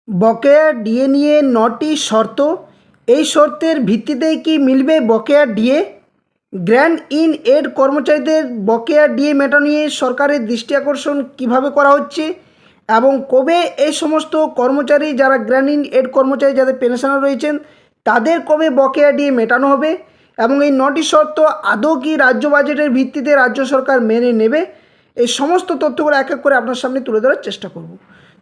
বকেয়া ডিএ নিয়ে ৯টি শর্ত। এই শর্তের ভিত্তিতেই কি মিলবে বকেয়া ডিএ? গ্র্যান্ট ইন এড কর্মচারীদের বকেয়া ডিএ মেটানো নিয়ে সরকারের দৃষ্টি আকর্ষণ কীভাবে করা হচ্ছে এবং কবে এই সমস্ত কর্মচারী যারা গ্র্যান্ট ইন এড কর্মচারী যাদের পেনশনার রয়েছেন তাদের কবে বকেয়া ডিএ মেটানো হবে এবং এই ৯টি শর্ত আদৌ কি রাজ্য বাজেটের ভিত্তিতে রাজ্য সরকার মেনে নেবে, এই সমস্ত তথ্যগুলো এক এক করে আপনার সামনে তুলে ধরার চেষ্টা করব।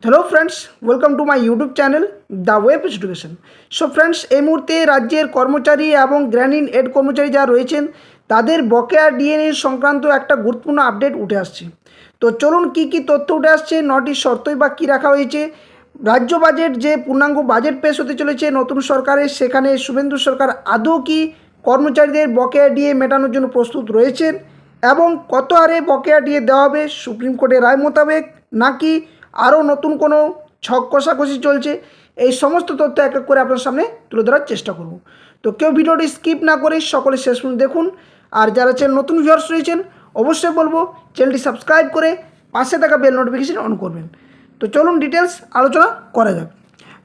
Hello friends, welcome to my YouTube channel the web education. So friends, এই মুহূর্তে রাজ্যের কর্মচারী এবং গ্র্যান্ট ইন এড কর্মচারী যারা রয়েছেন তাদের বকেয়া ডিএ সংক্রান্ত একটা গুরুত্বপূর্ণ আপডেট উঠে আসছে। তো চলুন কী কী তথ্য উঠে আসছে, ৯টি শর্তই বা কী রাখা হয়েছে, রাজ্য বাজেট যে পূর্ণাঙ্গ বাজেট পেশ হতে চলেছে নতুন সরকারের, সেখানে শুভেন্দু সরকার আদৌ কি কর্মচারীদের বকেয়া ডিএ মেটানোর জন্য প্রস্তুত রয়েছেন এবং কত হারে বকেয়া ডিএ দেওয়া হবে সুপ্রিম কোর্টের রায় মোতাবেক, নাকি আরও নতুন কোনো ছক কষাকষি চলছে, এই সমস্ত তথ্য এক এক করে আপনার সামনে তুলে ধরার চেষ্টা করব। তো কেউ ভিডিওটি স্কিপ না করে সকলে শেষ পর্যন্ত দেখুন। আর যারা চ্যানেল নতুন ভিউয়ার্স রয়েছেন অবশ্যই বলবো চ্যানেলটি সাবস্ক্রাইব করে পাশে থাকা বেল নোটিফিকেশন অন করবেন। তো চলুন ডিটেলস আলোচনা করা যাক।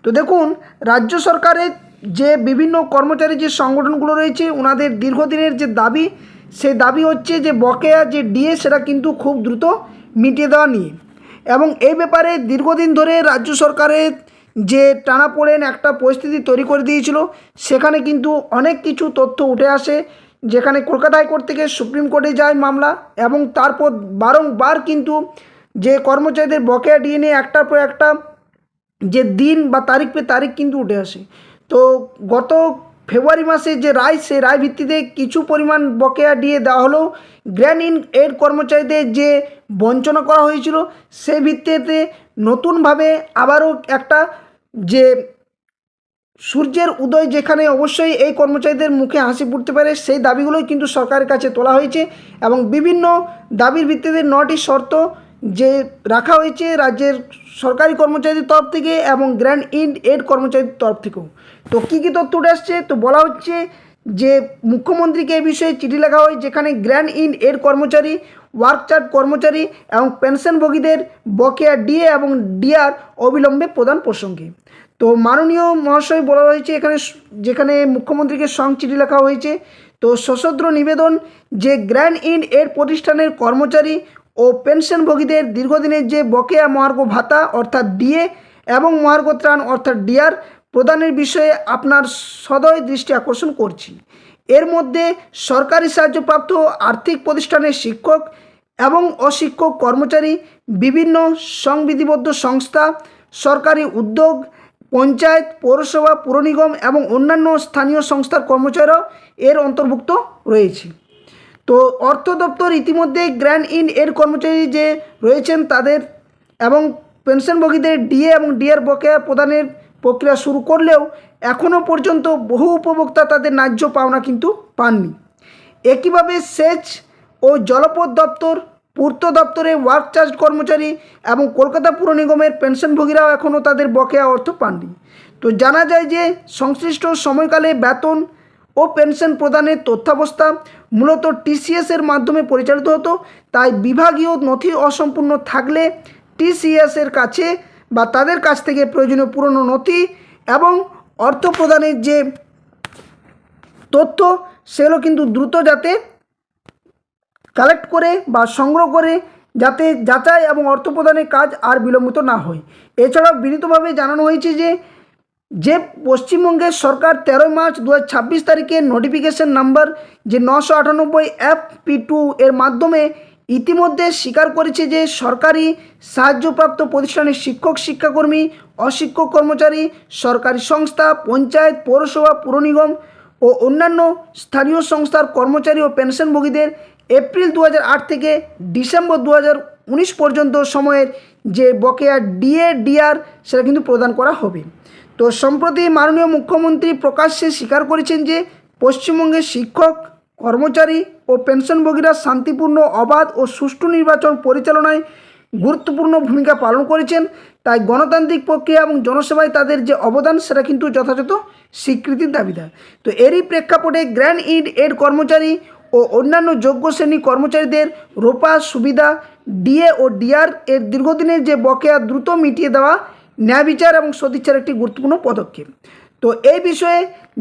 তো দেখুন, রাজ্য সরকারের যে বিভিন্ন কর্মচারী যে সংগঠনগুলো রয়েছে ওনাদের দীর্ঘদিনের যে দাবি, সেই দাবি হচ্ছে যে বকেয়া যে ডিএ সেটা কিন্তু খুব দ্রুত মিটিয়ে দেওয়া নিয়ে, এবং এই ব্যাপারে দীর্ঘদিন ধরে রাজ্য সরকারের যে টানাপোড়েন একটা পরিস্থিতি তৈরি করে দিয়েছিল, সেখানে কিন্তু অনেক কিছু তথ্য উঠে আসে, যেখানে কলকাতা হাইকোর্ট থেকে সুপ্রিম কোর্টে যায় মামলা, এবং তারপর বারংবার কিন্তু যে কর্মচারীদের বকেয়া ডিএ নিয়ে একটার পর একটা যে দিন বা তারিখ পে তারিখ কিন্তু উঠে আসে। তো গত ফেব্রুয়ারি মাসে যে রায়, সেই রায় ভিত্তিতে কিছু পরিমাণ বকেয়া ডিএ দেওয়া হলেও গ্র্যান্ট ইন এড কর্মচারীদের যে বঞ্চনা করা হয়েছিল সেই ভিত্তিতে নতুনভাবে আবারও একটা যে সূর্যের উদয়, যেখানে অবশ্যই এই কর্মচারীদের মুখে হাসি ফুটতে পারে, সেই দাবিগুলোই কিন্তু সরকারের কাছে তোলা হয়েছে এবং বিভিন্ন দাবির ভিত্তিতে ৯টি শর্ত যে রাখা হয়েছে রাজ্যের সরকারি কর্মচারীদের তরফ থেকে এবং গ্র্যান্ট ইন এড কর্মচারীদের তরফ থেকেও। তো কী কী তথ্য উঠে আসছে, তো বলা হচ্ছে যে মুখ্যমন্ত্রীকে এই বিষয়ে চিঠি লেখা হয়, যেখানে গ্র্যান্ট ইন এড কর্মচারী, ওয়ার্ক চার্ট কর্মচারী এবং পেনশনভোগীদের বকেয়া ডিএ এবং ডিআর অবিলম্বে প্রদান প্রসঙ্গে। তো মাননীয় মহাশয় বলা হয়েছে এখানে, যেখানে মুখ্যমন্ত্রীকে চিঠি লেখা হয়েছে। তো সশস্ত্র নিবেদন যে গ্র্যান্ট ইন এড প্রতিষ্ঠানের কর্মচারী ও পেনশনভোগীদের দীর্ঘদিনের যে বকেয়া মহার্ঘ ভাতা অর্থাৎ ডিএ এবং মহার্ঘ ত্রাণ অর্থাৎ ডিআর প্রদানের বিষয়ে আপনার সদয় দৃষ্টি আকর্ষণ করছি। এর মধ্যে সরকারি সাহায্যপ্রাপ্ত আর্থিক প্রতিষ্ঠানের শিক্ষক এবং অশিক্ষক কর্মচারী, বিভিন্ন সংবিধিবদ্ধ সংস্থা, সরকারি উদ্যোগ, পঞ্চায়েত, পৌরসভা, পুর নিগম এবং অন্যান্য স্থানীয় সংস্থার কর্মচারীরাও এর অন্তর্ভুক্ত রয়েছে। তো অর্থ দপ্তর ইতিমধ্যে গ্র্যান্ট ইন এর কর্মচারী যে রয়েছেন তাদের এবং পেনশনভোগীদের ডিএ এবং ডিআর বকেয়া প্রদানের প্রক্রিয়া শুরু করলেও এখনও পর্যন্ত বহু উপভোক্তা তাদের ন্যায্য পাওনা কিন্তু পাননি। একইভাবে সেচ ও জলপথ দপ্তর, পূর্ত দপ্তরে ওয়ার্ক চার্জ কর্মচারী এবং কলকাতা পুর নিগমের পেনশনভোগীরাও এখনও তাদের বকেয়া অর্থ পাননি। তো জানা যায় যে সংশ্লিষ্ট সময়কালে বেতন ও পেনশন প্রদানের তথ্যাবস্থা মূলত টিসিএসের মাধ্যমে পরিচালিত হতো, তাই বিভাগীয় নথি অসম্পূর্ণ থাকলে টিসিএসের কাছে বা তাদের কাছ থেকে প্রয়োজনীয় পুরনো নথি এবং অর্থ প্রদানের যে তথ্য সেগুলো কিন্তু দ্রুত যাতে কালেক্ট করে বা সংগ্রহ করে যাতে যাচাই এবং অর্থ প্রদানের কাজ আর বিলম্বিত না হয়। এছাড়াও বিনীতভাবে জানানো হয়েছে যে পশ্চিমবঙ্গের সরকার 13 মার্চ 2026 তারিখে নোটিফিকেশন নাম্বার যে 998 FP2 এর মাধ্যমে ইতিমধ্যে স্বীকার করেছে যে সরকারি সাহায্যপ্রাপ্ত প্রতিষ্ঠানের শিক্ষক, শিক্ষাকর্মী, অশিক্ষক কর্মচারী, সরকারি সংস্থা, পঞ্চায়েত, পৌরসভা, পুর নিগম ও অন্যান্য স্থানীয় সংস্থার কর্মচারী ও পেনশনভোগীদের এপ্রিল 2008 থেকে ডিসেম্বর 2019 পর্যন্ত সময়ের যে বকেয়া ডিএ ডিআর সেটা কিন্তু প্রদান করা হবে। তো সম্প্রতি মাননীয় মুখ্যমন্ত্রী প্রকাশ্যে স্বীকার করেছেন যে পশ্চিমবঙ্গের শিক্ষক, কর্মচারী ও পেনশনভোগীরা শান্তিপূর্ণ, অবাধ ও সুষ্ঠু নির্বাচন পরিচালনায় গুরুত্বপূর্ণ ভূমিকা পালন করেছেন, তাই গণতান্ত্রিক প্রক্রিয়া এবং জনসেবায় তাদের যে অবদান সেটা কিন্তু যথাযথ স্বীকৃতির দাবিদার। তো এরই প্রেক্ষাপটে গ্র্যান্ট ইন এড কর্মচারী ও অন্যান্য যোগ্য শ্রেণী কর্মচারীদের রোপা সুবিধা, ডিএ ও ডিআর এর দীর্ঘদিনের যে বকেয়া দ্রুত মিটিয়ে দেওয়া ন্যায় বিচার এবং সদিচ্ছার একটি গুরুত্বপূর্ণ পদক্ষেপ। তো এই বিষয়ে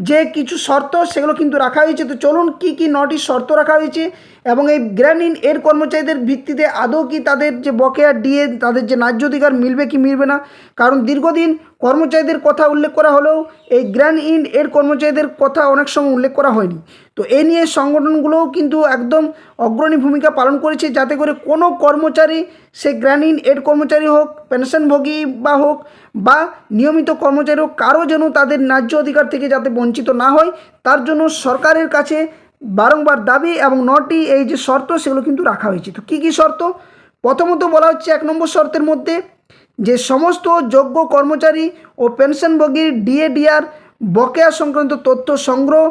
যে কিছু শর্ত সেগুলো কিন্তু রাখা হয়েছে। তো চলুন কী কী 9টি শর্ত রাখা হয়েছে এবং এই গ্র্যান্ড ইন এর কর্মচারীদের ভিত্তিতে আদৌ কি তাদের যে বকেয়া ডিএ তাদের যে ন্যায্য অধিকার মিলবে কি মিলবে না। কারণ দীর্ঘদিন কর্মচারীদের কথা উল্লেখ করা হলেও এই গ্র্যান্ড ইন এর কর্মচারীদের কথা অনেক সময় উল্লেখ করা হয়নি। তো এই নিয়ে সংগঠনগুলোও কিন্তু একদম অগ্রণী ভূমিকা পালন করেছে, যাতে করে কোনো কর্মচারী, সে গ্র্যান্ড ইন এড কর্মচারী হোক, পেনশনভোগী বা হোক বা নিয়মিত কর্মচারী হোক, কারো যেন তাদের ন্যায্য অধিকার থেকে যাতে বঞ্চিত না হয়, তার জন্য সরকারের কাছে বারংবার দাবি এবং 9টি এই যে শর্ত সেগুলো কিন্তু রাখা হয়েছে। তো কী কী শর্ত? প্রথমত বলা হচ্ছে 1 নম্বর শর্তের মধ্যে যে সমস্ত যোগ্য কর্মচারী ও পেনশনভোগীর ডিএডিআর বকেয়া সংক্রান্ত তথ্য সংগ্রহ,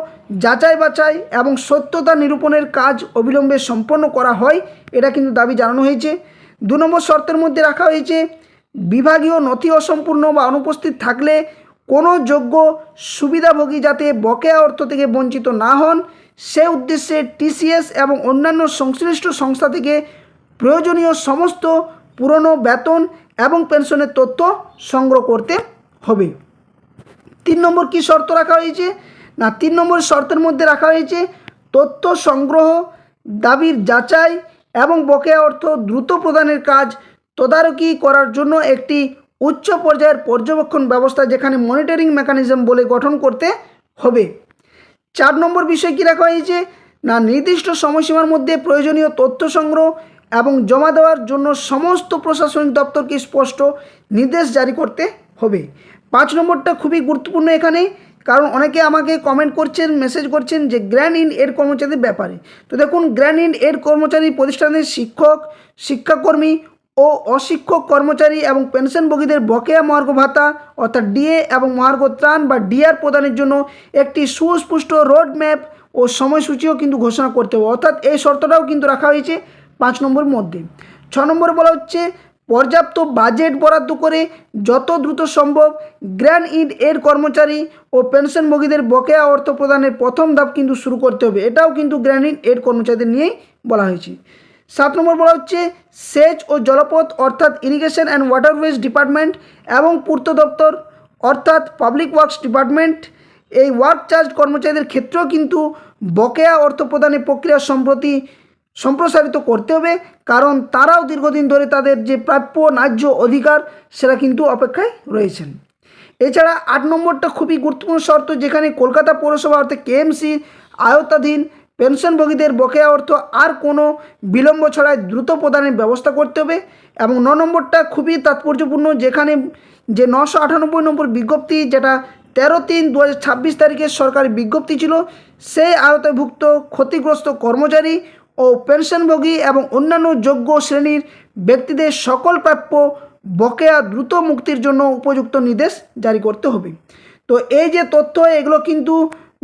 যাচাই বাছাই এবং সত্যতা নিরূপণের কাজ অবিলম্বে সম্পন্ন করা হয়, এটা কিন্তু দাবি জানানো হয়েছে। 2 নম্বর শর্তের মধ্যে রাখা হয়েছে বিভাগীয় নথি অসম্পূর্ণ বা অনুপস্থিত থাকলে কোনো যোগ্য সুবিধাভোগী যাতে বকেয়া অর্থ থেকে বঞ্চিত না হন, সে উদ্দেশ্যে টিসিএস এবং অন্যান্য সংশ্লিষ্ট সংস্থা থেকে প্রয়োজনীয় সমস্ত পুরনো বেতন এবং পেনশনের তথ্য সংগ্রহ করতে হবে। 3 নম্বর কী শর্ত রাখা হয়েছে না, 3 নম্বর শর্তের মধ্যে রাখা হয়েছে তথ্য সংগ্রহ, দাবির যাচাই এবং বকেয়া অর্থ দ্রুত প্রদানের কাজ তদারকি করার জন্য একটি উচ্চ পর্যায়ের পর্যবেক্ষণ ব্যবস্থা, যেখানে মনিটরিং মেকানিজম বলে গঠন করতে হবে। 4 নম্বর বিষয় কী রাখা হয়েছে না, নির্দিষ্ট সময়সীমার মধ্যে প্রয়োজনীয় তথ্য সংগ্রহ এবং জমা দেওয়ার জন্য সমস্ত প্রশাসনিক দপ্তরকে স্পষ্ট নির্দেশ জারি করতে হবে। 5 নম্বরটা খুবই গুরুত্বপূর্ণ এখানে, কারণ অনেকে আমাকে কমেন্ট করছেন, মেসেজ করছেন যে গ্র্যান্ড ইন এর কর্মচারীদের ব্যাপারে। তো দেখুন, গ্র্যান্ড ইন এর কর্মচারী প্রতিষ্ঠানের শিক্ষক, শিক্ষাকর্মী ও অশিক্ষক কর্মচারী এবং পেনশনভোগীদের বকেয়া মহার্ঘ ভাতা অর্থাৎ ডিএ এবং মহার্ঘ ত্রাণ বা ডিআর প্রদানের জন্য একটি সুস্পষ্ট রোড ম্যাপ ও সময়সূচিও কিন্তু ঘোষণা করতে হবে। অর্থাৎ এই শর্তটাও কিন্তু রাখা হয়েছে 5 নম্বরের মধ্যে। 6 নম্বরে বলা হচ্ছে পর্যাপ্ত বাজেট বরাদ্দ করে যত দ্রুত সম্ভব গ্র্যান্ড ইন এর কর্মচারী ও পেনশনভোগীদের বকেয়া অর্থ প্রদানের প্রথম ধাপ কিন্তু শুরু করতে হবে। এটাও কিন্তু গ্র্যান্ড ইন এর কর্মচারীদের নিয়েই বলা হয়েছে। 7 নম্বর বলা হচ্ছে সেচ ও জলপথ অর্থাৎ ইরিগেশন অ্যান্ড ওয়াটারওয়েজ ডিপার্টমেন্ট এবং পূর্ত দপ্তর অর্থাৎ পাবলিক ওয়ার্কস ডিপার্টমেন্ট, এই ওয়ার্ক চার্জ কর্মচারীদের ক্ষেত্রেও কিন্তু বকেয়া অর্থ প্রদানের প্রক্রিয়া সম্প্রসারিত করতে হবে, কারণ তারাও দীর্ঘদিন ধরে তাদের যে প্রাপ্য ন্যায্য অধিকার সেটা কিন্তু অপেক্ষায় রয়েছেন। এছাড়া 8 নম্বরটা খুবই গুরুত্বপূর্ণ শর্ত, যেখানে কলকাতা পৌরসভা অর্থাৎ কেএমসি আওতাধীন পেনশনভোগীদের বকেয়া অর্থ আর কোনো বিলম্ব ছাড়াই দ্রুত প্রদানের ব্যবস্থা করতে হবে। এবং 9 নম্বরটা খুবই তাৎপর্যপূর্ণ, যেখানে যে 998 নম্বর বিজ্ঞপ্তি, যেটা 13/3/2026 তারিখের সরকারি বিজ্ঞপ্তি ছিল, সেই আওতাভুক্ত ক্ষতিগ্রস্ত কর্মচারী ও পেনশনভোগী এবং অন্যান্য যোগ্য শ্রেণীর ব্যক্তিদের সকল প্রাপ্য বকেয়া দ্রুত মুক্তির জন্য উপযুক্ত নির্দেশ জারি করতে হবে। তো এই যে তথ্য, এগুলো কিন্তু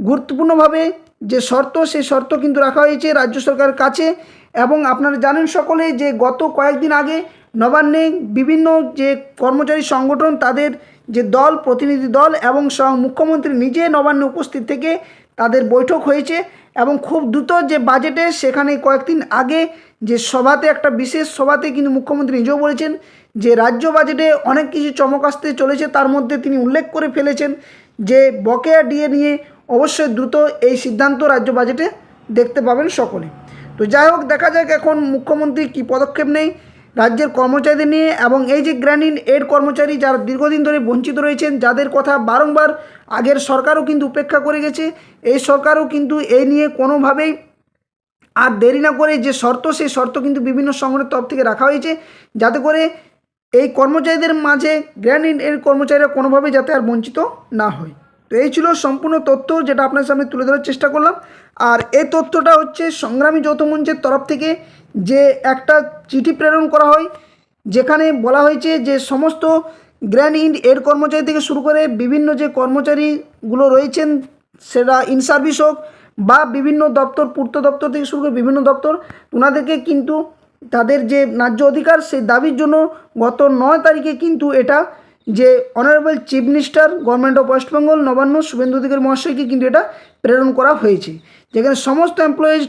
গুরুত্বপূর্ণভাবে যে শর্ত, সেই শর্ত কিন্তু রাখা হয়েছে রাজ্য সরকারের কাছে। এবং আপনারা জানেন সকলে যে গত কয়েকদিন আগে নবান্নে বিভিন্ন যে কর্মচারী সংগঠন, তাদের যে দল, প্রতিনিধি দল এবং মুখ্যমন্ত্রী নিজে নবান্নে উপস্থিত থেকে তাদের বৈঠক হয়েছে। এবং খুব দ্রুত যে বাজেটে, সেখানে কয়েকদিন আগে যে সভাতে, একটা বিশেষ সভাতে কিন্তু মুখ্যমন্ত্রী নিজেও বলেছেন যে রাজ্য বাজেটে অনেক কিছু চমক আসতে চলেছে। তার মধ্যে তিনি উল্লেখ করে ফেলেছেন যে বকেয়া ডিএ নিয়ে অবশ্যই দ্রুত এই সিদ্ধান্ত রাজ্য বাজেটে দেখতে পাবেন সকলে। তো যাই হোক, দেখা যাক এখন মুখ্যমন্ত্রী কী পদক্ষেপ নেই রাজ্যের কর্মচারীদের নিয়ে। এবং এই যে গ্র্যান্ড ইন এড কর্মচারী যারা দীর্ঘদিন ধরে বঞ্চিত রয়েছেন, যাদের কথা বারংবার আগের সরকারও কিন্তু উপেক্ষা করে গেছে, এই সরকারও কিন্তু এই নিয়ে কোনোভাবেই আর দেরি না করে যে শর্ত, সেই শর্ত কিন্তু বিভিন্ন সংগঠনের তরফ থেকে রাখা হয়েছে, যাতে করে এই কর্মচারীদের মাঝে গ্র্যান্ড ইন এড কর্মচারীরা কোনোভাবে যাতে আর বঞ্চিত না হয়। তো এই ছিল সম্পূর্ণ তথ্য, যেটা আপনার সামনে তুলে ধরার চেষ্টা করলাম। আর এই তথ্যটা হচ্ছে সংগ্রামী যৌথ মঞ্চের তরফ থেকে যে একটা চিঠি প্রেরণ করা হয়, যেখানে বলা হয়েছে যে সমস্ত গ্র্যান্ড ইন এড কর্মচারী থেকে শুরু করে বিভিন্ন যে কর্মচারীগুলো রয়েছেন, সেটা ইন সার্ভিস হোক বা বিভিন্ন দপ্তর, পূর্ত দপ্তর থেকে শুরু করে বিভিন্ন দপ্তর, ওনাদেরকে কিন্তু তাদের যে ন্যায্য অধিকার, সেই দাবির জন্য গত 9 তারিখে কিন্তু এটা যে honourable chief minister government of west Bengal Nabanna Suvendu Adhikari মহাশয়কে কিন্তু এটা প্রেরণ করা হয়েছে, যেখানে সমস্ত এমপ্লয়িজ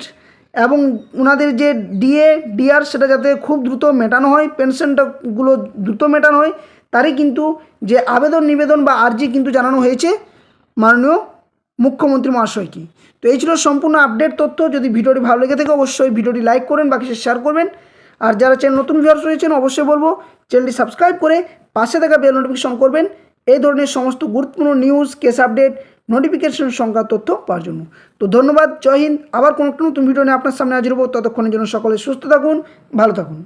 এবং ওনাদের যে ডিএ ডিআর সেটা যাতে খুব দ্রুত মেটানো হয়, পেনশনটাগুলো দ্রুত মেটানো হয়, তারই কিন্তু যে আবেদন নিবেদন বা আর্জি কিন্তু জানানো হয়েছে মাননীয় মুখ্যমন্ত্রী মহাশয়কে। তো এই ছিল সম্পূর্ণ আপডেট তথ্য। যদি ভিডিওটি ভালো লেগে থাকে অবশ্যই ভিডিওটি লাইক করবেন, বাকি শেয়ার করবেন। আর যারা চ্যানেল নতুন ভিউয়ার্স রয়েছেন অবশ্যই বলবো চ্যানেলটি সাবস্ক্রাইব করে পাশে থাকা বেল নোটিফিকেশন করবেন এই ধরনের সমস্ত গুরুত্বপূর্ণ নিউজ, কেস আপডেট, নোটিফিকেশন সংক্রান্ত তথ্য পাওয়ার জন্য। তো ধন্যবাদ, জয় হিন্দ। আবার কোনো নতুন ভিডিও নিয়ে আপনার সামনে হাজির হবো। ততক্ষণের জন্য সকলে সুস্থ থাকুন, ভালো থাকুন।